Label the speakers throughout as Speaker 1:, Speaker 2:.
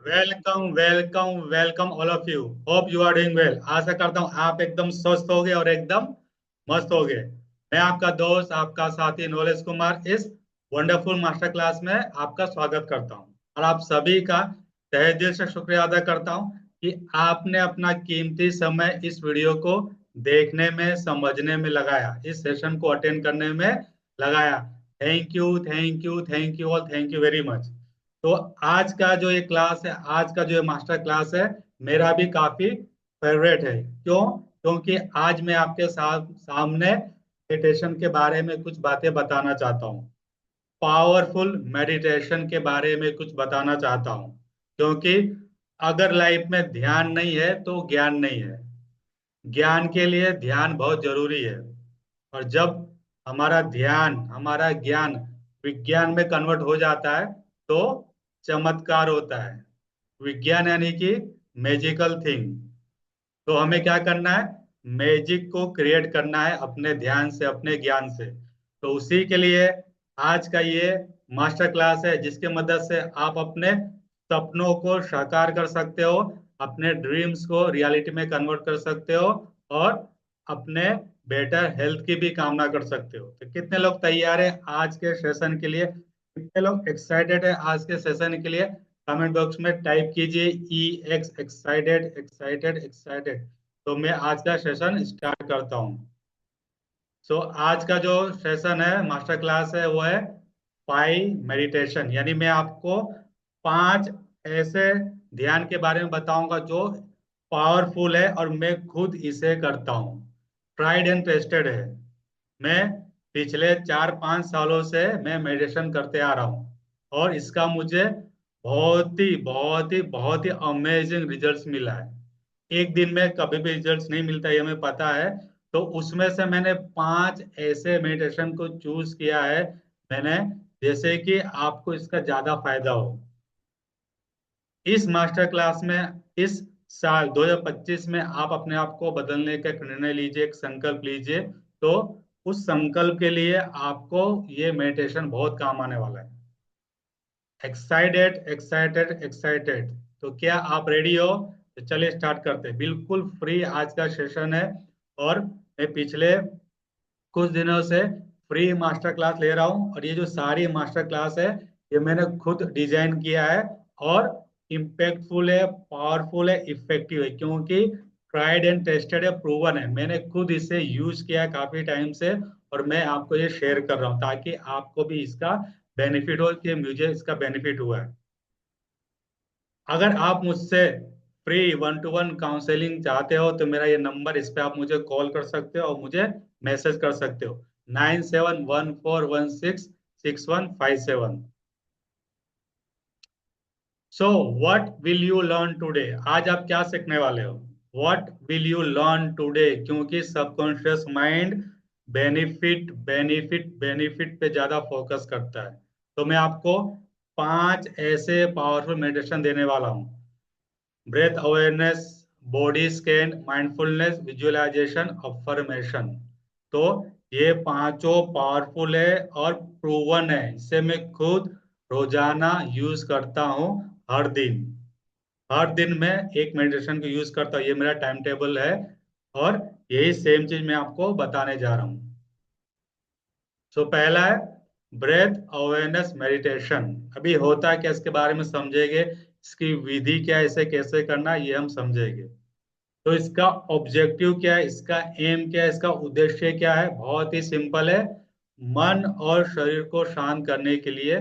Speaker 1: Welcome welcome welcome all of you. Hope you are doing well. आशा करता हूँ आप एकदम स्वस्थ होगे और एकदम मस्त होगे। मैं आपका दोस्त, आपका साथी नॉलेज कुमार इस वंडरफुल मास्टर क्लास में आपका स्वागत करता हूँ और आप सभी का तहे दिल से शुक्रिया अदा करता हूँ कि आपने अपना कीमती समय इस वीडियो को देखने में, समझने में लगाया, इस सेशन को अटेंड करने में लगाया। Thank you, thank you, thank you all, thank you very much. तो आज का जो ये क्लास है, आज का जो ये मास्टर क्लास है, मेरा भी काफी फेवरेट है। क्यों? क्योंकि आज मैं आपके साथ सामने मेडिटेशन के बारे में कुछ बातें बताना चाहता हूँ। पावरफुल मेडिटेशन के बारे में कुछ बताना चाहता हूँ। क्योंकि अगर लाइफ में ध्यान नहीं है तो ज्ञान नहीं है। ज्ञान के लिए ध्यान बहुत जरूरी है। और जब हमारा ध्यान, हमारा ज्ञान विज्ञान में कन्वर्ट हो जाता है तो चमत्कार होता है। विज्ञान यानी कि मैजिकल थिंग। तो हमें क्या करना है? मैजिक को क्रिएट करना है अपने ध्यान से, अपने ज्ञान से। तो उसी के लिए आज का ये मास्टर क्लास है, जिसके मदद से आप अपने सपनों को साकार कर सकते हो, अपने ड्रीम्स को रियलिटी में कन्वर्ट कर सकते हो और अपने बेटर हेल्थ की भी कामना कर सकते हो। तो कितने लोग तैयार हैं आज के सेशन के लिए? कितने लोग एक्साइटेड है आज के सेशन के लिए? कमेंट बॉक्स में टाइप कीजिए ई एक्स, एक्साइटेड एक्साइटेड एक्साइटेड। तो मैं आज का सेशन स्टार्ट करता हूँ। सो आज का जो सेशन है, मास्टर क्लास है, वो है पाई मेडिटेशन। यानी मैं आपको 5 ऐसे ध्यान के बारे में बताऊंगा जो पावरफुल है और मैं खुद इसे करता हूँ। ट्राइड एंड टेस्टेड है। मैं पिछले 4-5 सालों से मैं मेडिटेशन करते आ रहा हूँ और इसका मुझे बहुत ही अमेजिंग रिजल्ट्स मिला है। एक दिन में कभी भी रिजल्ट्स नहीं मिलता, ये हमें पता है। तो उसमें से मैंने 5 ऐसे मेडिटेशन को चूज किया है मैंने, जैसे कि आपको इसका ज्यादा फायदा हो। इस मास्टर क्लास में इस साल 2025 में आप अपने आप को बदलने का एक निर्णय लीजिए, एक संकल्प लीजिए। तो उस संकल्प के लिए आपको ये मेडिटेशन बहुत काम आने वाला है। Excited excited excited. तो क्या आप रेडी हो? तो चलिए स्टार्ट करते हैं। बिल्कुल फ्री आज का सेशन है और मैं पिछले कुछ दिनों से फ्री मास्टर क्लास ले रहा हूँ और ये जो सारी मास्टर क्लास है, ये मैंने खुद डिजाइन किया है और इम्पैक्टफुल है, पावरफुल है, इफेक्टिव है। क्योंकि ट्राइड एंड टेस्टेड है, प्रूवन है। मैंने खुद इसे यूज किया है काफी टाइम से और मैं आपको ये शेयर कर रहा हूँ ताकि आपको भी इसका बेनिफिट हो कि मुझे इसका बेनिफिट हुआ है। अगर आप मुझसे फ्री 1-to-1 काउंसलिंग चाहते हो तो मेरा ये नंबर, इस पे आप मुझे कॉल कर सकते हो और मुझे मैसेज कर सकते हो। 9714166157। So what will you learn today? आज आप क्या सीखने वाले हो? What will you learn today? क्योंकि subconscious mind benefit benefit benefit पे ज्यादा फोकस करता है। तो मैं आपको 5 ऐसे पावरफुल मेडिटेशन देने वाला हूँ। Breath awareness, body scan, mindfulness, visualisation, affirmation. तो ये पांचों पावरफुल है और प्रूवन है। इसे मैं खुद रोजाना यूज करता हूँ। हर दिन, हर दिन मैं एक मेडिटेशन को यूज करता हूँ। ये मेरा टाइम टेबल है और यही सेम चीज मैं आपको बताने जा रहा हूँ। सो पहला है ब्रेथ अवेयरनेस मेडिटेशन। अभी होता क्या, इसके बारे में समझेंगे। इसकी विधि क्या है, इसे कैसे करना है, ये हम समझेंगे। तो इसका ऑब्जेक्टिव क्या है, इसका एम क्या है, इसका उद्देश्य क्या है? बहुत ही सिंपल है। मन और शरीर को शांत करने के लिए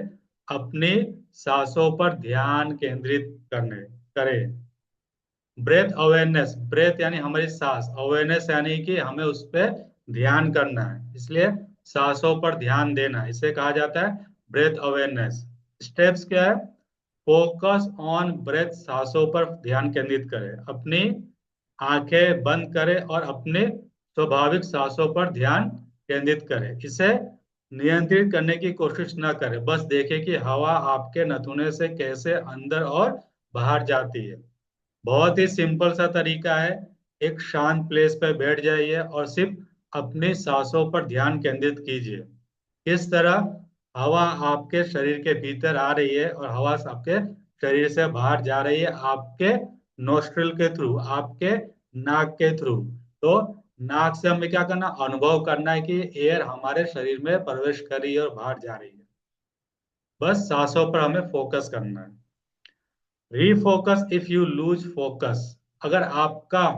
Speaker 1: अपनी सांसों पर ध्यान केंद्रित करने करें। ब्रेथ अवेयरनेस, ब्रेथ यानी हमारी सांस, अवेयरनेस यानी कि हमें उस पर ध्यान करना है, इसलिए सांसों पर ध्यान देना, इसे कहा जाता है ब्रेथ अवेयरनेस। स्टेप्स क्या है? फोकस ऑन ब्रेथ, सांसों पर ध्यान केंद्रित करें, अपनी आंखें बंद करें और अपने स्वाभाविक सांसों पर ध्यान केंद्रित करें। इसे नियंत्रित करने की कोशिश ना करें, बस देखें कि हवा आपके नथुने से कैसे अंदर और बाहर जाती है। बहुत ही सिंपल सा तरीका है। एक शांत प्लेस पर बैठ जाइए और सिर्फ अपनी सांसों पर ध्यान केंद्रित कीजिए। किस तरह हवा आपके शरीर के भीतर आ रही है और हवा आपके शरीर से बाहर जा रही है आपके नोस्ट्रिल के थ्रू, आपके नाक के थ्रू। तो नाक से हमें क्या करना, अनुभव करना है कि एयर हमारे शरीर में प्रवेश कर रही है और बाहर जा रही है। बस सांसों पर हमें फोकस करना है। Refocus if you lose focus, अगर आपका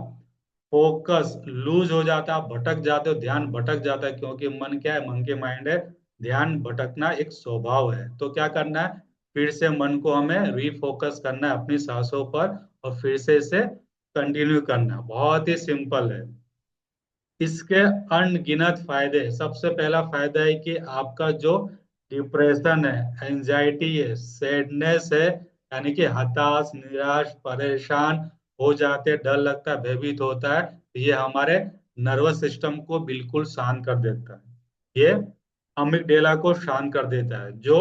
Speaker 1: फोकस लूज हो जाता है, आप भटक जाते हो, ध्यान भटक जाता है, क्योंकि मन क्या है, मन के माइंड है, ध्यान भटकना एक स्वभाव है। तो क्या करना है, फिर से मन को हमें रीफोकस करना है अपनी सांसों पर, और फिर से इसे कंटिन्यू करना है। बहुत ही सिंपल है। इसके अनगिनत फायदे। सबसे पहला फायदा है कि आपका जो डिप्रेशन है, एंजाइटी है, सैडनेस है, यानी कि हताश, निराश, परेशान हो जाते, डर लगता है, भयभीत होता है, ये हमारे नर्वस सिस्टम को बिल्कुल शांत कर देता है। ये अमिगडाला को शांत कर देता है, जो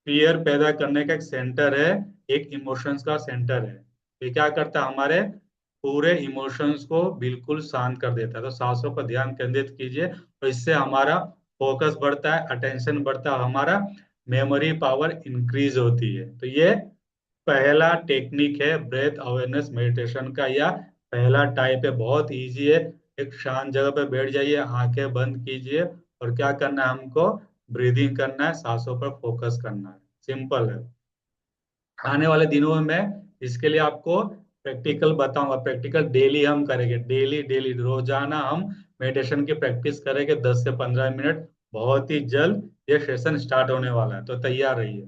Speaker 1: फियर पैदा करने का एक सेंटर है, एक इमोशंस का सेंटर है। ये क्या करता है, हमारे पूरे इमोशंस को बिल्कुल शांत कर देता है। तो सांसों पर ध्यान केंद्रित कीजिए, और इससे हमारा फोकस बढ़ता है, अटेंशन बढ़ता है, हमारा मेमोरी पावर इंक्रीज होती है। तो ये पहला टेक्निक है ब्रेथ अवेयरनेस मेडिटेशन का, या पहला टाइप है। बहुत इजी है। एक शांत जगह पे बैठ जाइए, आंखें बंद कीजिए, और क्या करना है, हमको ब्रीदिंग करना है, सांसों पर फोकस करना है। सिंपल है। आने वाले दिनों में मैं इसके लिए आपको प्रैक्टिकल बताऊंगा। प्रैक्टिकल डेली हम करेंगे, डेली डेली रोजाना हम मेडिटेशन की प्रैक्टिस करेंगे, 10 से 15 मिनट। बहुत ही जल्द ये सेशन स्टार्ट होने वाला है, तो तैयार रहिए।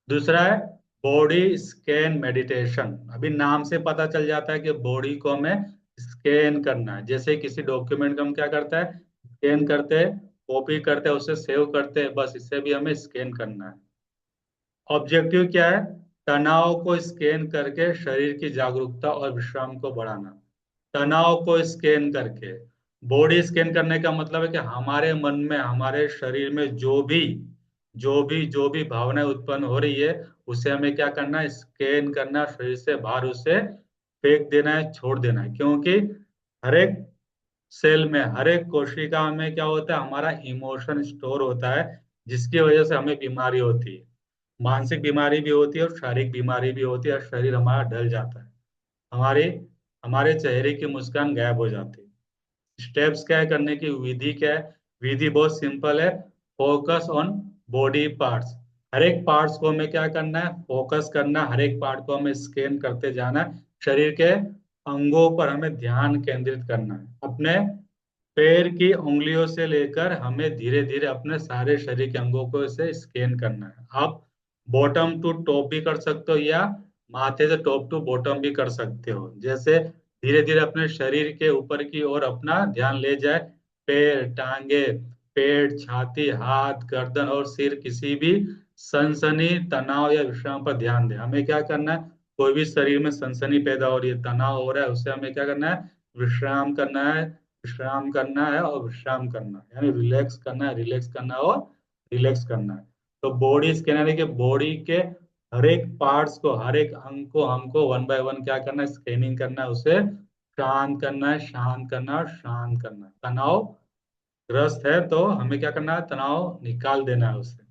Speaker 1: दूसरा है बॉडी स्कैन मेडिटेशन। अभी नाम से पता चल जाता है कि बॉडी को हमें स्कैन करना है। जैसे किसी डॉक्यूमेंट को हम क्या करते हैं, स्कैन करते हैं, कॉपी करते हैं, उसे सेव करते हैं, बस इससे भी हमें स्कैन करना है। ऑब्जेक्टिव क्या है, तनाव को स्कैन करके शरीर की जागरूकता और विश्राम को बढ़ाना। तनाव को स्कैन करके, बॉडी स्कैन करने का मतलब है कि हमारे मन में, हमारे शरीर में जो भी भावनाएं उत्पन्न हो रही है, उसे हमें क्या करना है, स्कैन करना, शरीर से बाहर उसे फेंक देना है, छोड़ देना है। क्योंकि हर एक सेल में, हर एक कोशिका में क्या होता है, हमारा इमोशन स्टोर होता है, जिसकी वजह से हमें बीमारी होती है। मानसिक बीमारी भी होती है और शारीरिक बीमारी भी होती है, और शरीर हमारा ढल जाता है, हमारे हमारे चेहरे की मुस्कान गायब हो जाती है। स्टेप्स क्या है, करने की विधि क्या है, विधि बहुत सिंपल है। फोकस ऑन बॉडी पार्ट्स, हर एक पार्ट्स को हमें क्या करना है, फोकस करना, हर एक पार्ट को हमें स्कैन करते जाना है। शरीर के अंगों पर हमें ध्यान केंद्रित करना है। अपने पैर की उंगलियों से लेकर हमें धीरे धीरे अपने सारे शरीर के अंगों को इसे स्कैन करना है। आप बॉटम टू टॉप भी कर सकते हो, या माथे से टॉप टू बॉटम भी कर सकते हो। जैसे धीरे धीरे अपने शरीर के ऊपर की ओर अपना ध्यान ले जाए। पैर, टांगे, पेट, छाती, हाथ, गर्दन और सिर, किसी भी सनसनी, तनाव या विश्राम पर ध्यान दें। हमें क्या करना है, कोई भी शरीर में सनसनी पैदा हो रही है, तनाव हो रहा है, उसे हमें क्या करना है, विश्राम करना है, विश्राम करना है और विश्राम करना है, यानी रिलैक्स करना है, रिलैक्स करना है और रिलैक्स करना है। तो बॉडी स्कैनर है कि बॉडी के हर एक पार्ट्स को, हर एक अंग को हमको वन बाय वन क्या करना है, स्कैनिंग करना है, उसे शांत करना है, शांत करना है और शांत करना है। तनाव ग्रस्त है तो हमें क्या करना है, तनाव निकाल देना है उसे।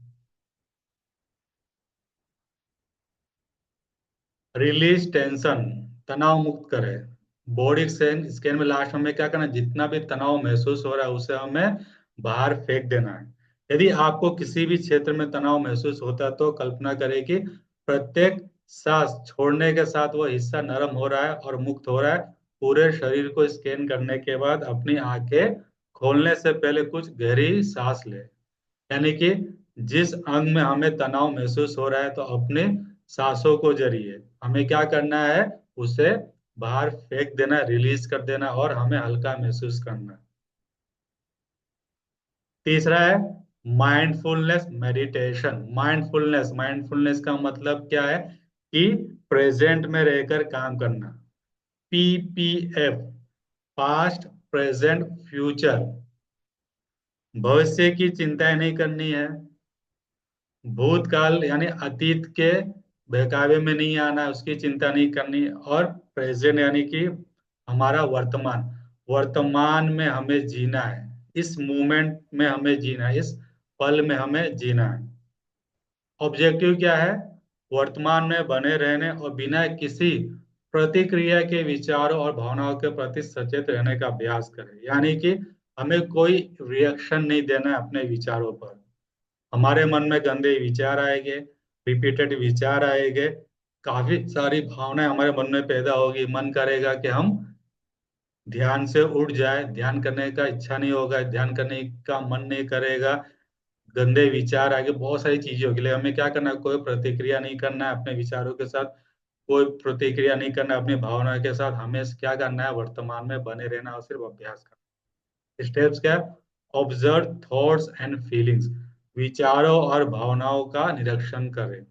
Speaker 1: रिलीज टेंशन, तनाव मुक्त करे। बॉडी स्कैन में लास्ट में हमें क्या करना है, जितना भी तनाव महसूस हो रहा है उसे हमें बाहर फेंक देना है। यदि आपको किसी भी क्षेत्र में तनाव महसूस होता है, तो कल्पना करें कि प्रत्येक सांस छोड़ने के साथ वो हिस्सा नरम हो रहा है और मुक्त हो रहा है। पूरे शरीर को स्कैन करने के बाद अपनी आंखें खोलने से पहले कुछ गहरी सांस ले। यानी कि जिस अंग में हमें तनाव महसूस हो रहा है, तो अपने सांसों को जरिए हमें क्या करना है, उसे बाहर फेंक देना, रिलीज कर देना, और हमें हल्का महसूस करना है। तीसरा है माइंडफुलनेस मेडिटेशन। माइंडफुलनेस, माइंडफुलनेस का मतलब क्या है, कि प्रेजेंट में रहकर काम करना। PPF, past, present, future. भविष्य की चिंताएं नहीं करनी है, भूतकाल यानी अतीत के बहकावे में नहीं आना है, उसकी चिंता नहीं करनी। और प्रेजेंट यानी कि हमारा वर्तमान, वर्तमान में हमें जीना है, इस मोमेंट में हमें जीना है, इस पल में हमें जीना है। ऑब्जेक्टिव क्या है, वर्तमान में बने रहने और बिना किसी प्रतिक्रिया के विचारों और भावनाओं के प्रति सचेत रहने का अभ्यास करें। यानी कि हमें कोई रिएक्शन नहीं देना है अपने विचारों पर। हमारे मन में गंदे विचार आएंगे, रिपीटेड विचार आएंगे, काफी सारी भावनाएं हमारे मन में पैदा होगी। मन करेगा कि हम ध्यान से उठ जाए, ध्यान करने का इच्छा नहीं होगा, ध्यान करने का मन नहीं करेगा, गंदे विचार आगे, बहुत सारी चीजें होगी। लेकिन हमें क्या करना है, कोई प्रतिक्रिया नहीं करना है अपने विचारों के साथ, कोई प्रतिक्रिया नहीं करना है अपनी भावनाओं के साथ। हमें क्या करना है, वर्तमान में बने रहना और सिर्फ अभ्यास करना। स्टेप्स क्या है? ऑब्जर्व थॉट्स एंड फीलिंग्स, विचारों और भावनाओं का निरीक्षण करें।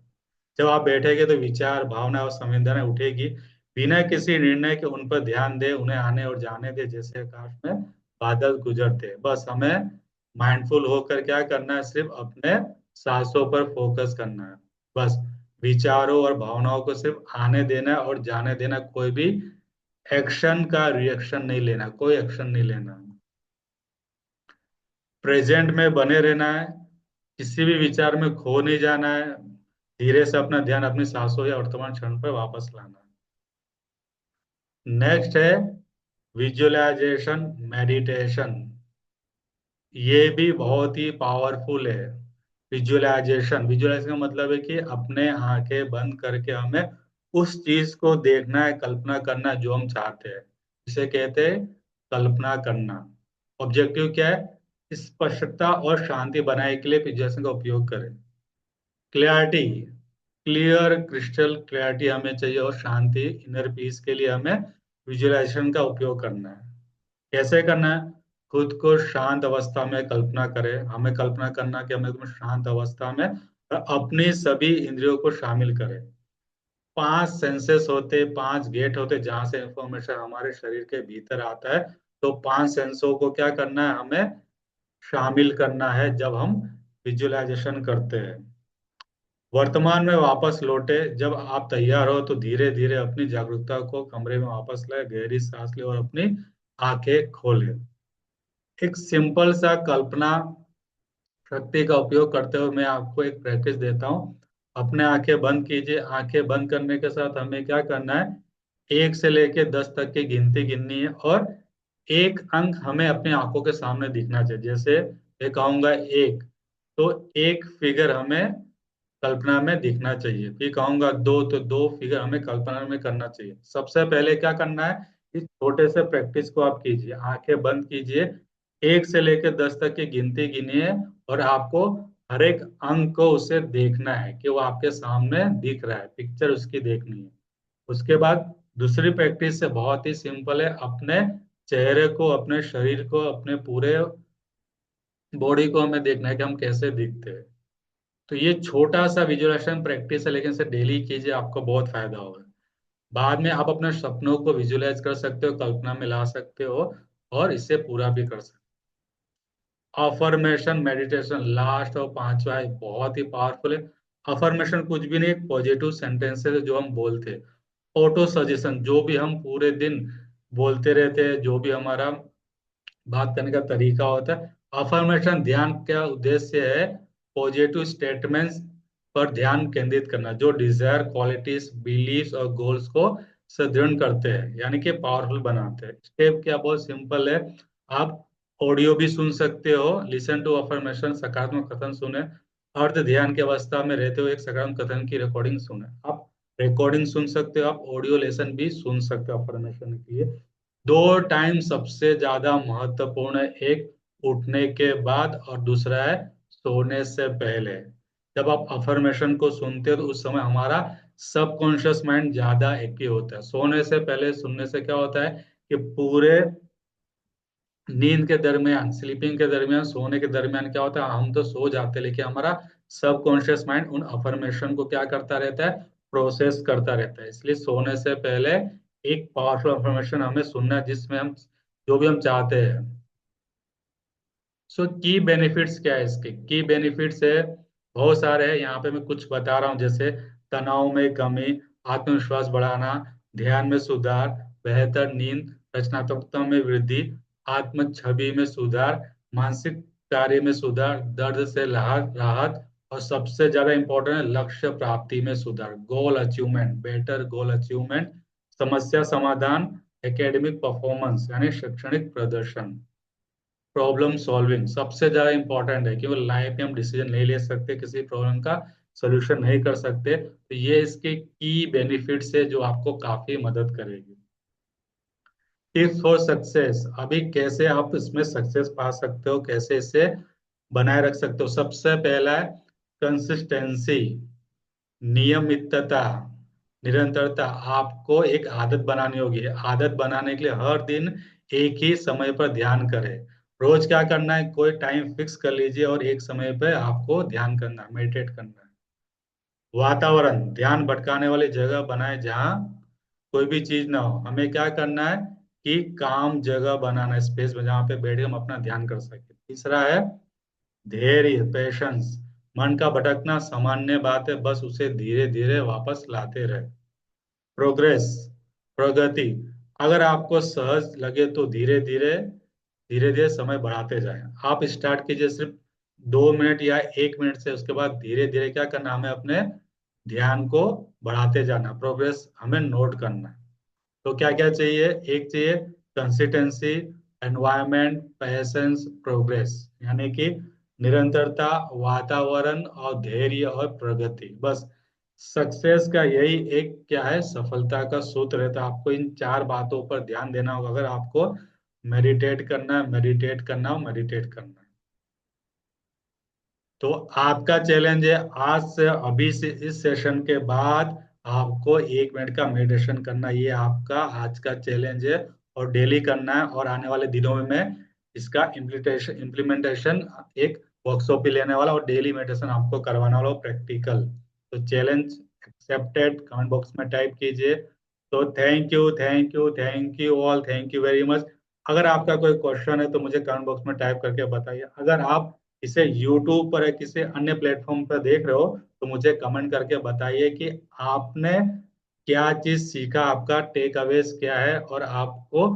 Speaker 1: जब आप बैठेंगे तो विचार, भावना और संवेदनाएं उठेगी। बिना किसी निर्णय के उन पर ध्यान दे, उन्हें आने और जाने दे जैसे आकाश में बादल गुजरते हैं। बस हमें माइंडफुल होकर क्या करना है, सिर्फ अपने सांसों पर फोकस करना है। बस विचारों और भावनाओं को सिर्फ आने देना है और जाने देना। कोई भी एक्शन का रिएक्शन नहीं लेना, कोई एक्शन नहीं लेना। प्रेजेंट में बने रहना है, किसी भी विचार में खो नहीं जाना है। धीरे से अपना ध्यान अपनी सांसों या वर्तमान क्षण पर वापस लाना है। नेक्स्ट है विजुअलाइजेशन मेडिटेशन। ये भी बहुत ही पावरफुल है। विजुअलाइजेशन, विजुअलाइजेशन का मतलब है कि अपने आंखें बंद करके हमें उस चीज को देखना है, कल्पना करना है जो हम चाहते हैं। इसे कहते हैं कल्पना करना। ऑब्जेक्टिव क्या है? स्पष्टता और शांति बनाए के लिए विजुअलाइजेशन का उपयोग करें। क्लैरिटी, क्लियर क्रिस्टल क्लैरिटी हमें चाहिए और शांति, इनर पीस के लिए हमें विजुअलाइजेशन का उपयोग करना है। कैसे करना है? खुद को शांत अवस्था में कल्पना करें। हमें कल्पना करना कि हमें एकदम शांत अवस्था में और अपनी सभी इंद्रियों को शामिल करें। 5 सेंसेस होते, 5 गेट होते जहां से इंफॉर्मेशन हमारे शरीर के भीतर आता है। तो 5 सेंसों को क्या करना है, हमें शामिल करना है जब हम विजुअलाइजेशन करते हैं। वर्तमान में वापस लौटे। जब आप तैयार हो तो धीरे धीरे अपनी जागरूकता को कमरे में वापस लाए, गहरी सांस ले और अपनी आंखें खोले। एक सिंपल सा कल्पना शक्ति का उपयोग करते हुए मैं आपको एक प्रैक्टिस देता हूँ। अपने आंखें बंद कीजिए। आंखें बंद करने के साथ हमें क्या करना है, 1 से लेके 10 तक की गिनती गिननी है और एक अंक हमें अपनी आंखों के सामने दिखना चाहिए। जैसे मैं कहूंगा 1, तो एक फिगर हमें कल्पना में दिखना चाहिए। फिर कहूंगा 2, तो 2 फिगर हमें कल्पना में करना चाहिए। सबसे पहले क्या करना है, इस छोटे से प्रैक्टिस को आप कीजिए। आंखें बंद कीजिए, 1 से लेकर 10 तक की गिनती गिनिए और आपको हर एक अंक को उसे देखना है कि वो आपके सामने दिख रहा है, पिक्चर उसकी देखनी है। उसके बाद दूसरी प्रैक्टिस से बहुत ही सिंपल है, अपने चेहरे को, अपने शरीर को, अपने पूरे बॉडी को हमें देखना है कि हम कैसे दिखते हैं। तो ये छोटा सा विजुअलाइजेशन प्रैक्टिस है, लेकिन इसे डेली कीजिए, आपको बहुत फायदा होगा। बाद में आप अपने सपनों को विजुअलाइज कर सकते हो, कल्पना में ला सकते हो और इसे पूरा भी कर सकते हो। अफर्मेशन मेडिटेशन लास्ट और पांचवा है, बहुत ही पावरफुल है। अफर्मेशन कुछ भी नहीं, पॉजिटिव सेंटेंसेस जो हम बोलते हैं। ऑटो सजेशन, जो भी हम पूरे दिन बोलते रहते हैं, जो भी हमारा बात करने का तरीका होता है। अफर्मेशन ध्यान का उद्देश्य है पॉजिटिव स्टेटमेंट्स पर ध्यान केंद्रित करना, जो डिजायर, क्वालिटीज, बिलीव्स और गोल्स को सुदृढ़ करते हैं, यानी कि पावरफुल बनाते हैं। स्टेप क्या, बहुत सिंपल है। आप ऑडियो भी सुन सकते हो, लिसन टू अफर्मेशन, सकारात्मक कथन सुने। अर्ध ध्यान की अवस्था में रहते हुए एक सकारात्मक कथन की रिकॉर्डिंग सुने। आप रिकॉर्डिंग सुन सकते हो, आप ऑडियो लेसन भी सुन सकते हो अफर्मेशन के लिए। 2 टाइम सबसे ज्यादा महत्वपूर्ण है, एक उठने के बाद और दूसरा है सोने से पहले। जब आप अफर्मेशन को सुनते हो तो उस समय हमारा सबकॉन्शियस माइंड ज्यादा एक्टिव होता है। सोने से पहले सुनने से क्या होता है कि पूरे नींद के दरमियान, स्लीपिंग के दरमियान, सोने के दरमियान क्या होता है, हम तो सो जाते हैं लेकिन हमारा सबकॉन्शियस माइंड उन अफर्मेशन को क्या करता रहता है, प्रोसेस करता रहता है। इसलिए सोने से पहले एक पावरफुल अफर्मेशन हमें सुनना है जिसमें हम जो भी हम चाहते हैं। सो की बेनिफिट्स क्या है, इसके की बेनिफिट्स है बहुत सारे हैं। यहाँ पे मैं कुछ बता रहा हूँ, जैसे तनाव में कमी, आत्मविश्वास बढ़ाना, ध्यान में सुधार, बेहतर नींद, रचनात्मकता में वृद्धि, आत्म छवि में सुधार, मानसिक कार्य में सुधार, दर्द से राहत राहत और सबसे ज्यादा इंपॉर्टेंट है लक्ष्य प्राप्ति में सुधार, गोल अचीवमेंट, बेटर गोल अचीवमेंट, समस्या समाधान, एकेडमिक परफॉर्मेंस यानी शैक्षणिक प्रदर्शन, प्रॉब्लम सॉल्विंग सबसे ज्यादा इंपॉर्टेंट है, क्योंकि लाइफ में हम डिसीजन नहीं ले सकते, किसी प्रॉब्लम का सोल्यूशन नहीं कर सकते, तो ये इसके की बेनिफिट्स है जो आपको काफी मदद करेगी। टिप्स फॉर सक्सेस, अभी कैसे आप इसमें सक्सेस पा सकते हो, कैसे इसे बनाए रख सकते हो। सबसे पहला है कंसिस्टेंसी, नियमितता, निरंतरता। आपको एक आदत बनानी होगी। आदत बनाने के लिए हर दिन एक ही समय पर ध्यान करें। रोज क्या करना है, कोई टाइम फिक्स कर लीजिए और एक समय पे आपको ध्यान करना है, मेडिटेट करना है। वातावरण, ध्यान भटकाने वाली जगह बनाए जहाँ कोई भी चीज ना हो। हमें क्या करना है कि काम जगह बनाना है, स्पेस में जहाँ पे बैठ के हम अपना ध्यान कर सके। तीसरा है धैर्य, पेशेंस। मन का भटकना सामान्य बात है, बस उसे धीरे धीरे वापस लाते रहे। प्रोग्रेस, प्रगति, अगर आपको सहज लगे तो धीरे धीरे धीरे धीरे समय बढ़ाते जाएं। आप स्टार्ट कीजिए सिर्फ 2 मिनट या 1 मिनट से, उसके बाद धीरे धीरे क्या करना, हमें अपने ध्यान को बढ़ाते जाना, प्रोग्रेस हमें नोट करना है। तो क्या क्या चाहिए, एक चाहिए कंसिस्टेंसी, एनवायरनमेंट, पैसेंस, प्रोग्रेस, यानी कि निरंतरता, वातावरण और धैर्य और प्रगति। बस सक्सेस का यही एक क्या है, सफलता का सूत्र है। तो आपको इन 4 बातों पर ध्यान देना होगा अगर आपको मेडिटेट करना है, मेडिटेट करना हो, मेडिटेट करना है। तो आपका चैलेंज है आज से, अभी से, इस सेशन के बाद आपको 1 मिनट का मेडिटेशन करना, ये आपका आज का चैलेंज है। और डेली करना है, और आने वाले दिनों में मैं इसका इम्प्लीमेंटेशन इम्प्लीमेंटेशन एक वर्कशॉप भी लेने वाला और डेली मेडिटेशन आपको करवाने वाला, प्रैक्टिकल। तो चैलेंज एक्सेप्टेड, कमेंट बॉक्स में टाइप कीजिए। तो thank you, thank you, thank you all, thank you very much. अगर आपका कोई क्वेश्चन है तो मुझे कमेंट बॉक्स में टाइप करके बताइए। अगर आप इसे YouTube पर या किसी अन्य प्लेटफॉर्म पर देख रहे हो तो मुझे कमेंट करके बताइए कि आपने क्या चीज सीखा, आपका टेक अवेज क्या है, और आपको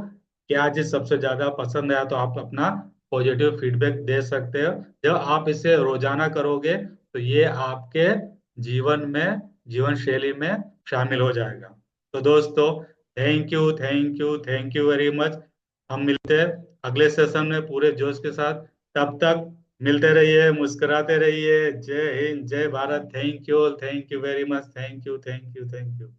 Speaker 1: क्या चीज सबसे ज्यादा पसंद आया। तो आप अपना पॉजिटिव फीडबैक दे सकते हो। जब आप इसे रोजाना करोगे तो ये आपके जीवन में, जीवन शैली में शामिल हो जाएगा। तो दोस्तों, thank you, thank you, thank you very much. हम मिलते हैं अगले सेशन में पूरे जोश के साथ। तब तक मिलते रहिए, मुस्कुराते रहिए। जय हिंद, जय Bharat. Thank you, thank you very much. Thank you, thank you, thank you.